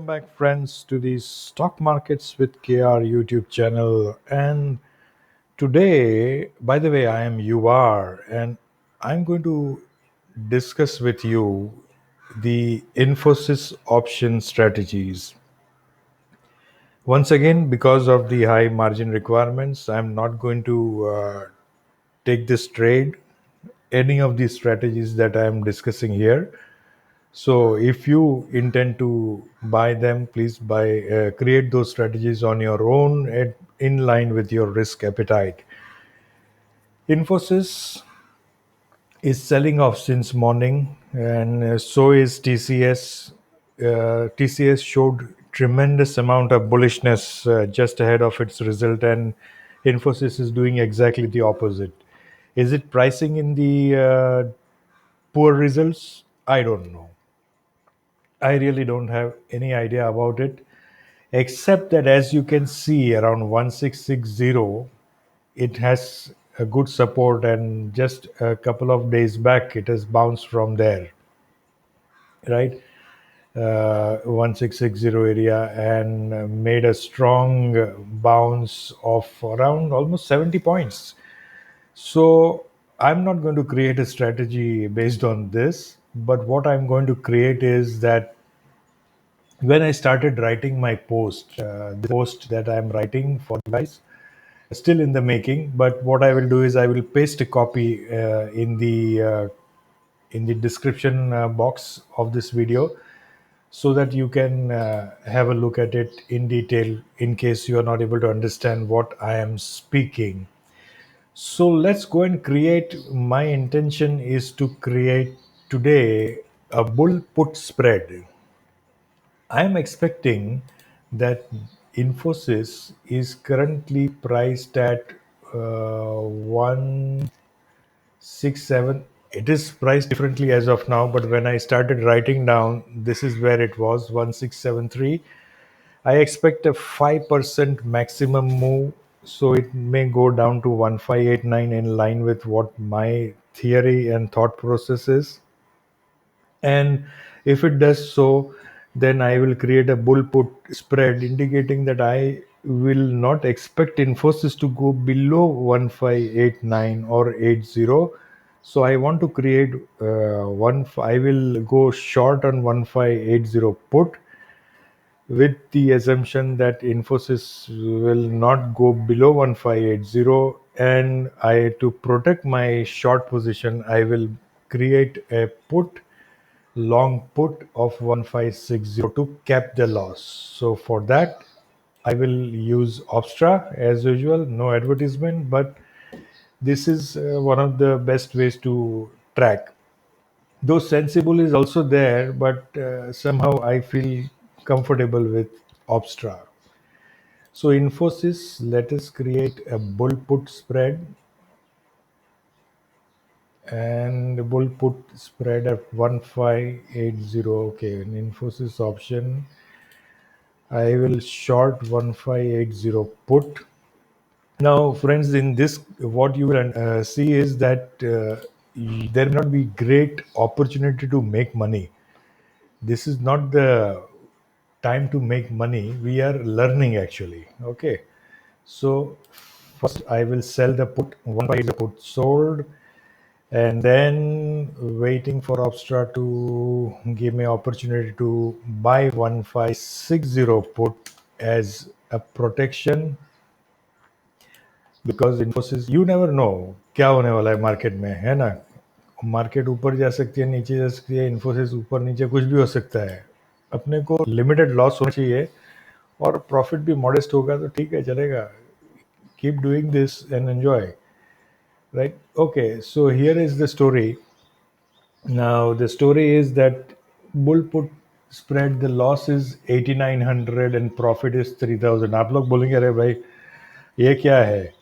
back, friends, to the Stock Markets with KR YouTube channel. And today, by the way, I am UR, and I'm going to discuss with you the Infosys option strategies. Once again, because of the high margin requirements, I'm not going to take this trade, any of these strategies that I am discussing here. So if you intend to buy them, please create those strategies on your own in line with your risk appetite. Infosys is selling off since morning, and so is TCS. TCS showed tremendous amount of bullishness just ahead of its result, and Infosys is doing exactly the opposite. Is it pricing in the poor results? I don't know. I really don't have any idea about it, except that as you can see around 1660, it has a good support, and just a couple of days back, it has bounced from there, right? 1660 area and made a strong bounce of around almost 70 points. So I'm not going to create a strategy based on this, but what I'm going to create is that when I started writing my post, the post that I'm writing for you guys, still in the making. But what I will do is I will paste a copy in the description box of this video, so that you can have a look at it in detail in case you are not able to understand what I am speaking. So let's go and create. My intention is to create today a bull put spread. I am expecting that Infosys is currently priced at 167. It is priced differently as of now, but when I started writing down, this is where it was 1673. I expect a 5% maximum move, so it may go down to 1589 in line with what my theory and thought process is. And if it does so, then I will create a bull put spread indicating that I will not expect Infosys to go below 1589 or 80. So I want to create I will go short on 1580 put, with the assumption that Infosys will not go below 1580, and I, to protect my short position, I will create a put, long put of 1560 to cap the loss. So for that, I will use Opstra as usual, no advertisement, but this is one of the best ways to track. Though Sensible is also there, but somehow I feel comfortable with Opstra. So Infosys, let us create a bull put spread, and the bull put spread at 1580. Okay, an Infosys option, I will short 1580 put. Now, friends, in this, what you will see is that there may not be great opportunity to make money. This is not the time to make money. We are learning actually. Okay. So first I will sell the put, one by the put sold, and then waiting for Opstra to give me opportunity to buy 1560 put as a protection, because Infosys you never know क्या होने वाला है market में, है ना. Market ऊपर जा सकती है, नीचे जा सकती है, इन्फोसिस ऊपर नीचे कुछ भी हो सकता है. अपने को लिमिटेड लॉस होना चाहिए और प्रॉफिट भी मॉडेस्ट होगा तो ठीक है, चलेगा. Keep doing this and enjoy, right? Okay, so here is the story. Now the story is that bull put spread, the loss is 8900 and profit is 3000. आप लोग बोलेंगे अरे भाई ये क्या है,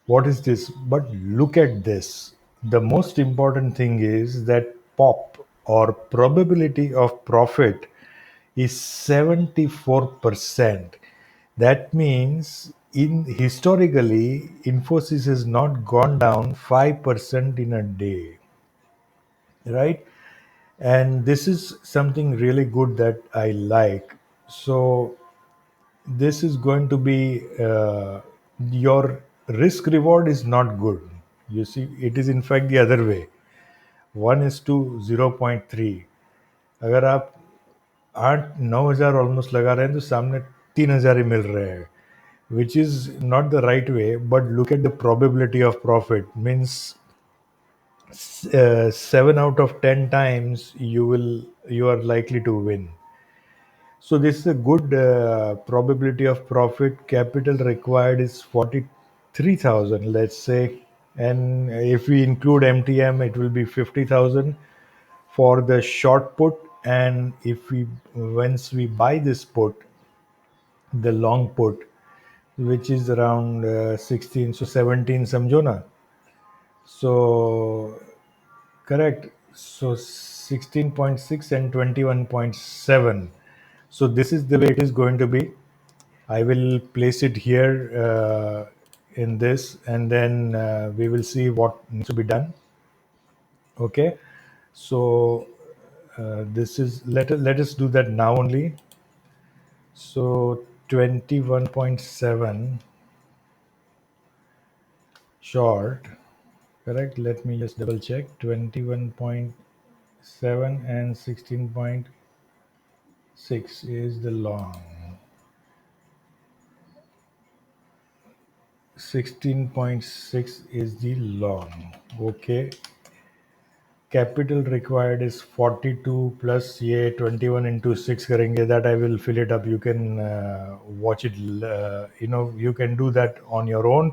what is this? But look at this. The most important thing is that pop or probability of profit is 74%. That means in historically Infosys has not gone down 5% in a day, right? And this is something really good that I like. So this is going to be your risk reward is not good. You see, it is in fact the other way. 1 is to 0.3. अगर आप 8-9 हज़ार almost लगा रहे हैं तो सामने 3 हज़ार ही मिल रहे हैं, which is not the right way. But look at the probability of profit. Means 7 out of 10 times you are likely to win. So this is a good probability of profit. Capital required is 43,000, let's say, and if we include MTM, it will be 50,000 for the short put. And if we once we buy this put, the long put, which is around 16, so 17, समझो ना. So correct. So 16.6 and 21.7. So this is the way it is going to be. I will place it here in this, and then we will see what needs to be done. Okay. So this is let us do that now only. So 21.7 short. Correct. Let me just double check. 21.7 and 16.6 is the long. 16.6 is the long. Okay. Capital required is 42 plus ये 21 into 6 करेंगे. That I will fill it up. You can watch it. You can do that on your own.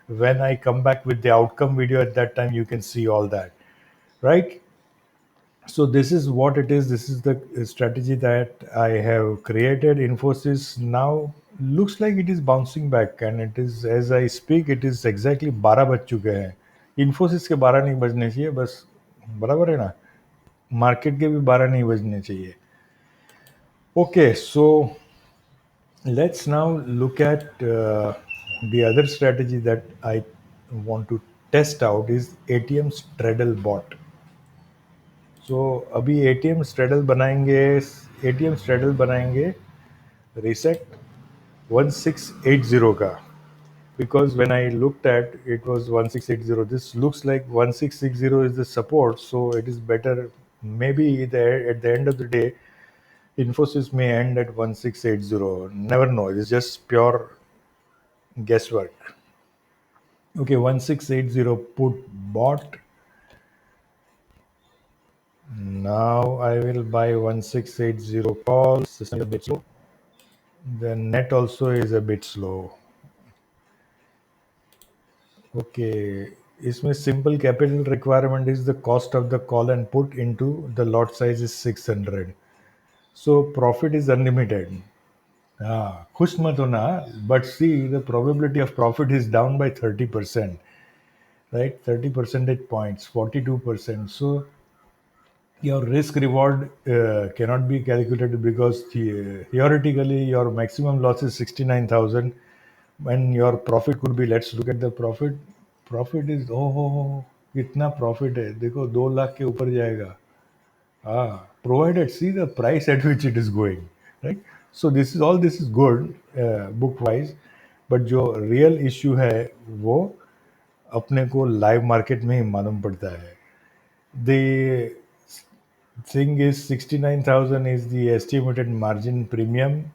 When I come back with the outcome video, at that time you can see all that, right? So this is what it is. This is the strategy that I have created. Infosys now looks like it is bouncing back, and it is, as I speak, it is exactly 12 बज चुके हैं. इन्फोसिस के 12 नहीं बजने चाहिए, बस बराबर है ना. मार्केट के भी 12 नहीं बजने चाहिए. Okay, so let's now look at the other strategy that I want to test out is ATM straddle bot. So अभी ATM straddle बनाएंगे. ATM straddle बनाएंगे reset 1680 का, because when I looked at it was 1680. This looks like 1660 is the support, so it is better. Maybe at the end of the day, Infosys may end at 1680. Never know. It's just pure guesswork. Okay, 1680 put bought. Now I will buy 1680 call. System is a bit slow. The net also is a bit slow. Okay, इसमें simple capital requirement is the cost of the call and put into the lot size is 600. So profit is unlimited. खुश मत होना, but see the probability of profit is down by 30%, right? 30 percentage points, 42%. So your risk reward cannot be calculated, because theoretically your maximum loss is 69,000 and your profit could be, let's look at the profit is कितना profit है देखो, 2 लाख के ऊपर जाएगा. Provided, see the price at which it is going, right? So this is good book wise, but जो real issue है वो अपने को लाइव मार्केट में ही मालूम पड़ता है. The thing is 69,000 is the estimated margin premium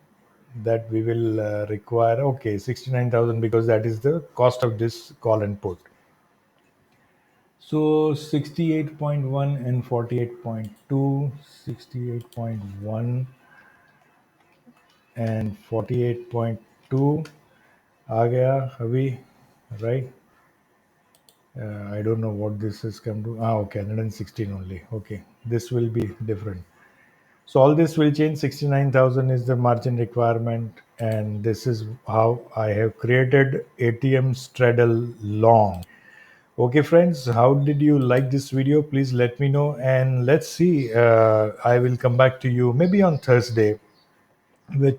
that we will require. Okay, 69,000, because that is the cost of this call and put. So 68.1 and 48.2, 68.1 and 48.2 आ गया अभी, right? I don't know what this has come to. Okay, 116 only. Okay, this will be different. So all this will change. 69,000 is the margin requirement, and this is how I have created ATM straddle long. Okay, friends, how did you like this video? Please let me know, and let's see. I will come back to you maybe on Thursday with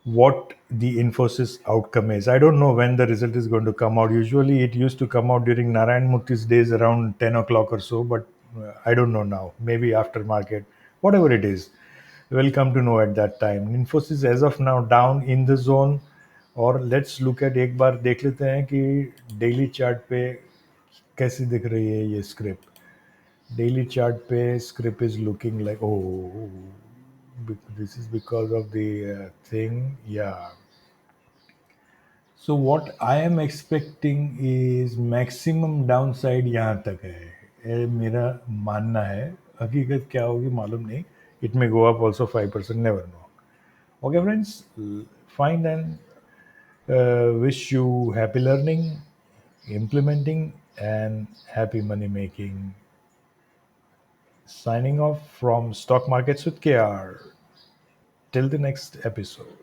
what the Infosys outcome is. I don't know when the result is going to come out. Usually it used to come out during Narayan Murthy's days around 10 o'clock or so, but I don't know now. Maybe after market, whatever it is. we'll come to know at that time. Infosys as of now down in the zone. और let's look at, एक बार देख लेते हैं कि daily chart पे कैसी दिख रही है ये स्क्रिप्ट. डेली चार्ट पे script is looking like, oh this is because of the thing, yeah. So what I am expecting is maximum downside यहाँ तक है, ये मेरा मानना है. हकीकत क्या होगी मालूम नहीं. It may go up also 5%, never know. Okay friends, fine and wish you happy learning, implementing, and happy money making. Signing off from Stock Markets with KR. Till the next episode.